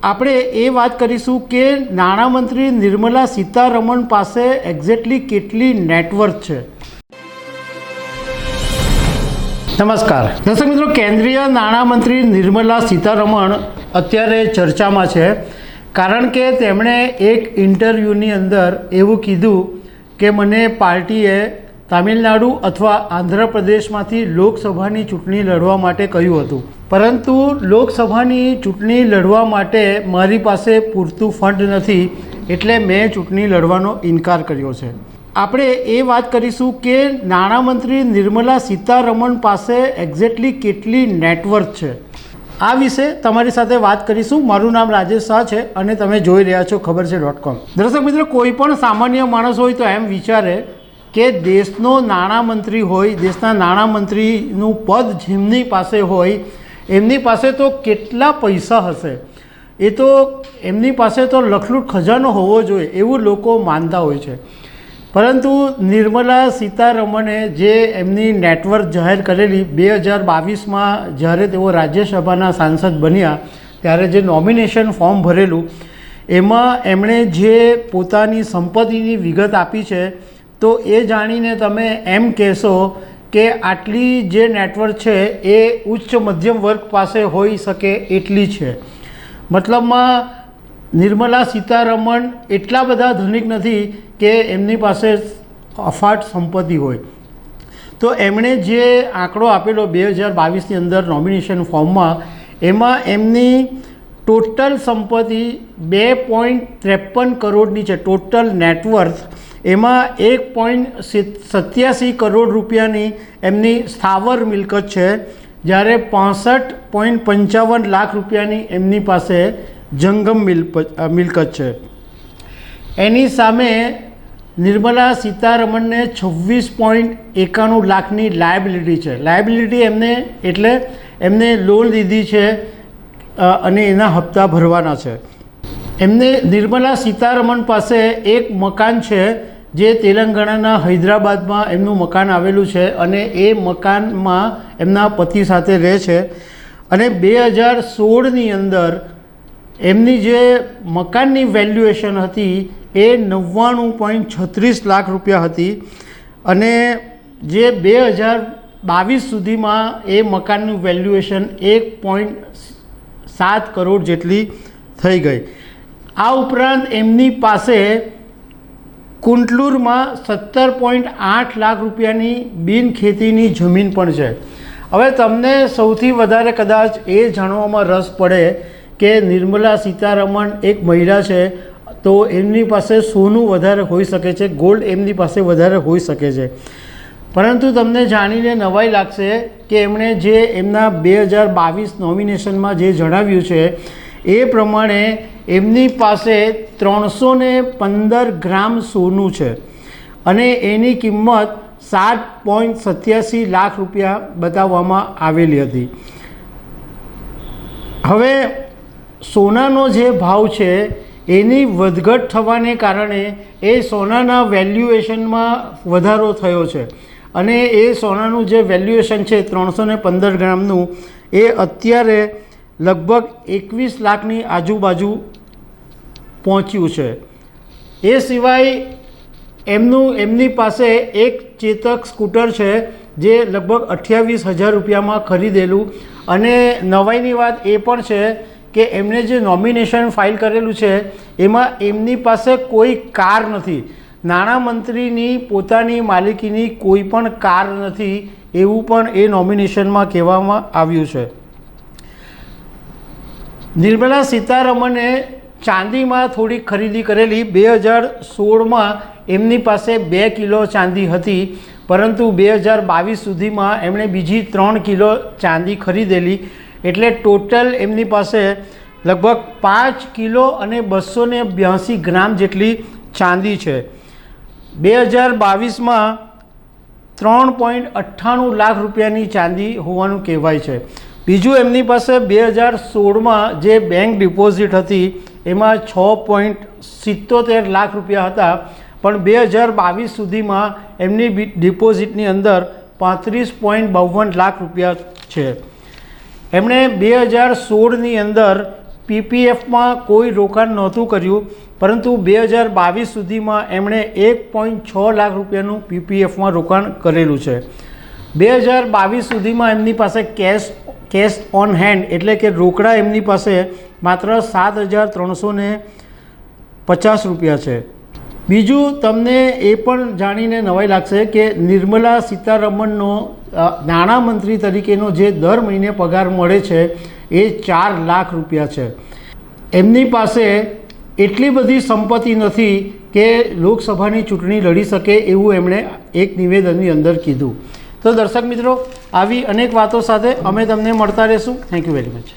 આપણે એ વાત કરીશું કે નાણામંત્રી નિર્મલા સીતારમણ પાસે એક્ઝેક્ટલી કેટલી નેટવર્થ છે। નમસ્કાર દર્શક મિત્રો, કેન્દ્રીય નાણામંત્રી નિર્મલા સીતારમણ અત્યારે ચર્ચામાં છે, કારણ કે તેમણે એક ઇન્ટરવ્યૂની અંદર એવું કીધું કે મને પાર્ટીએ તમિલનાડુ અથવા આંધ્રપ્રદેશમાંથી લોકસભાની ચૂંટણી લડવા માટે કહ્યું હતું, પરંતુ લોકસભાની ચૂંટણી લડવા માટે મારી પાસે પૂરતું ફંડ નથી, એટલે મેં ચૂંટણી લડવાનો ઇનકાર કર્યો છે। આપણે એ વાત કરીશું કે નાણામંત્રી નિર્મલા સીતારમણ પાસે એક્ઝેક્ટલી કેટલી નેટવર્થ છે। આ વિશે તમારી સાથે વાત કરીશું। મારું નામ રાજેશ શાહ છે અને તમે જોઈ રહ્યા છો ખબર છે.com। દર્શક મિત્રો, કોઈ પણ સામાન્ય માણસ હોય તો એમ વિચારે કે દેશનો નાણામંત્રી હોય, દેશના નાણામંત્રીનું પદ જેમની પાસે હોય એમની પાસે તો કેટલા પૈસા હશે, એ તો એમની પાસે તો લખલૂટ ખજાનો હોવો જોઈએ એવું લોકો માનતા હોય છે। પરંતુ નિર્મલા સીતારમણે જે એમની નેટવર્થ જાહેર કરેલી 2022માં જ્યારે તેઓ રાજ્યસભાના સાંસદ બન્યા ત્યારે જે નોમિનેશન ફોર્મ ભરેલું એમાં એમણે જે પોતાની સંપત્તિની વિગત આપી છે, તો એ જાણીને તમે એમ કહેશો કે આટલી જે નેટવર્થ છે એ ઉચ્ચ મધ્યમ વર્ગ પાસે હોઈ શકે એટલી છે। મતલબમાં નિર્મલા સીતારમણ એટલા બધા ધનિક નથી કે એમની પાસે અફાટ સંપત્તિ હોય। તો એમણે જે આંકડો આપેલો 2022ની અંદર નોમિનેશન ફોર્મમાં, એમાં એમની ટોટલ સંપત્તિ 2.53 કરોડની છે, ટોટલ નેટવર્થ। એમાં 1.87 કરોડ રૂપિયાની એમની સ્થાવર મિલકત છે, જ્યારે 65.55 લાખ રૂપિયાની એમની પાસે જંગમ મિલકત છે। એની સામે નિર્મલા સીતારમણને 26.91 લાખની લાયબિલિટી છે। લાયબિલિટી એમને એટલે એમને લોન લીધી છે અને એના હપ્તા ભરવાના છે। એમને નિર્મલા સીતારમણ પાસે એક મકાન છે જે તેલંગાણાના હૈદરાબાદમાં એમનું મકાન આવેલું છે અને એ મકાનમાં એમના પતિ સાથે રહે છે। અને 2016ની અંદર એમની જે મકાનની વેલ્યુએશન હતી એ 99.36 લાખ રૂપિયા હતી અને જે 2022 સુધીમાં એ મકાનનું વેલ્યુએશન 1.7 કરોડ જેટલી થઈ ગઈ। આ ઉપરાંત એમની પાસે કુંટલુરમાં 17.8 લાખ રૂપિયાની બિનખેતીની જમીન પણ છે। હવે તમને સૌથી વધારે કદાચ એ જાણવામાં રસ પડે કે નિર્મલા સીતારમણ એક મહિલા છે તો એમની પાસે સોનું વધારે હોઈ શકે છે, ગોલ્ડ એમની પાસે વધારે હોઈ શકે છે, પરંતુ તમને જાણીને નવાઈ લાગશે કે એમણે જે એમના 2022 નોમિનેશનમાં જે જણાવ્યું છે એ પ્રમાણે એમની પાસે 315 ગ્રામ સોનું છે અને એની કિંમત 7.87 લાખ રૂપિયા બતાવવામાં આવેલી હતી। હવે સોનાનો જે ભાવ છે એની વધઘટ થવાને કારણે એ સોનાના વેલ્યુએશનમાં વધારો થયો છે અને એ સોનાનું જે વેલ્યુએશન છે 315 ગ્રામનું એ અત્યારે લગભગ 21 લાખની આજુબાજુ પહોંચ્યું છે। એ સિવાય એમની પાસે એક ચેતક સ્કૂટર છે જે લગભગ 28,000 રૂપિયામાં ખરીદેલું। અને નવાઈની વાત એ પણ છે કે એમણે જે નોમિનેશન ફાઇલ કરેલું છે એમાં એમની પાસે કોઈ કાર નથી, નાણામંત્રીની પોતાની માલિકીની કોઈ પણ કાર નથી એવું પણ એ નોમિનેશનમાં કહેવામાં આવ્યું છે। નિર્મલા સીતારમણે ચાંદીમાં થોડી ખરીદી કરેલી। 2016માં એમની પાસે 2 કિલો ચાંદી હતી, પરંતુ 2022 સુધીમાં એમણે બીજી 3 કિલો ચાંદી ખરીદેલી, એટલે ટોટલ એમની પાસે લગભગ 5 કિલો અને 282 ગ્રામ જેટલી ચાંદી છે। 2022માં 3.98 લાખ રૂપિયાની ચાંદી હોવાનું કહેવાય છે। બીજું એમની પાસે 2016માં જે બેંક ડિપોઝિટ હતી એમાં 6.77 લાખ રૂપિયા હતા, પણ 2022 સુધીમાં એમની ડિપોઝિટની અંદર 35.52 લાખ રૂપિયા છે। એમણે 2016ની અંદર પીપીએફમાં કોઈ રોકાણ નહોતું કર્યું, પરંતુ 2022 સુધીમાં એમણે 1.6 લાખ રૂપિયાનું પીપીએફમાં રોકાણ કરેલું છે. 2022 સુધીમાં એમની પાસે કેશ ઓન હેન્ડ એટલે કે રોકડા એમની પાસે માત્ર 7,350 રૂપિયા છે. બીજું તમને એ પણ જાણીને નવાઈ લાગશે કે નિર્મલા સીતારમણનો નાણામંત્રી તરીકેનો જે દર મહિને પગાર મળે છે એ 4 લાખ રૂપિયા છે. એમની પાસે એટલી બધી સંપત્તિ નથી કે લોકસભાની ચૂંટણી લડી શકે એવું એમણે એક નિવેદનની અંદર કીધું. તો દર્શક મિત્રો, આવી અનેક વાતો સાથે અમે તમને મળતા રહીશું. Thank you very much.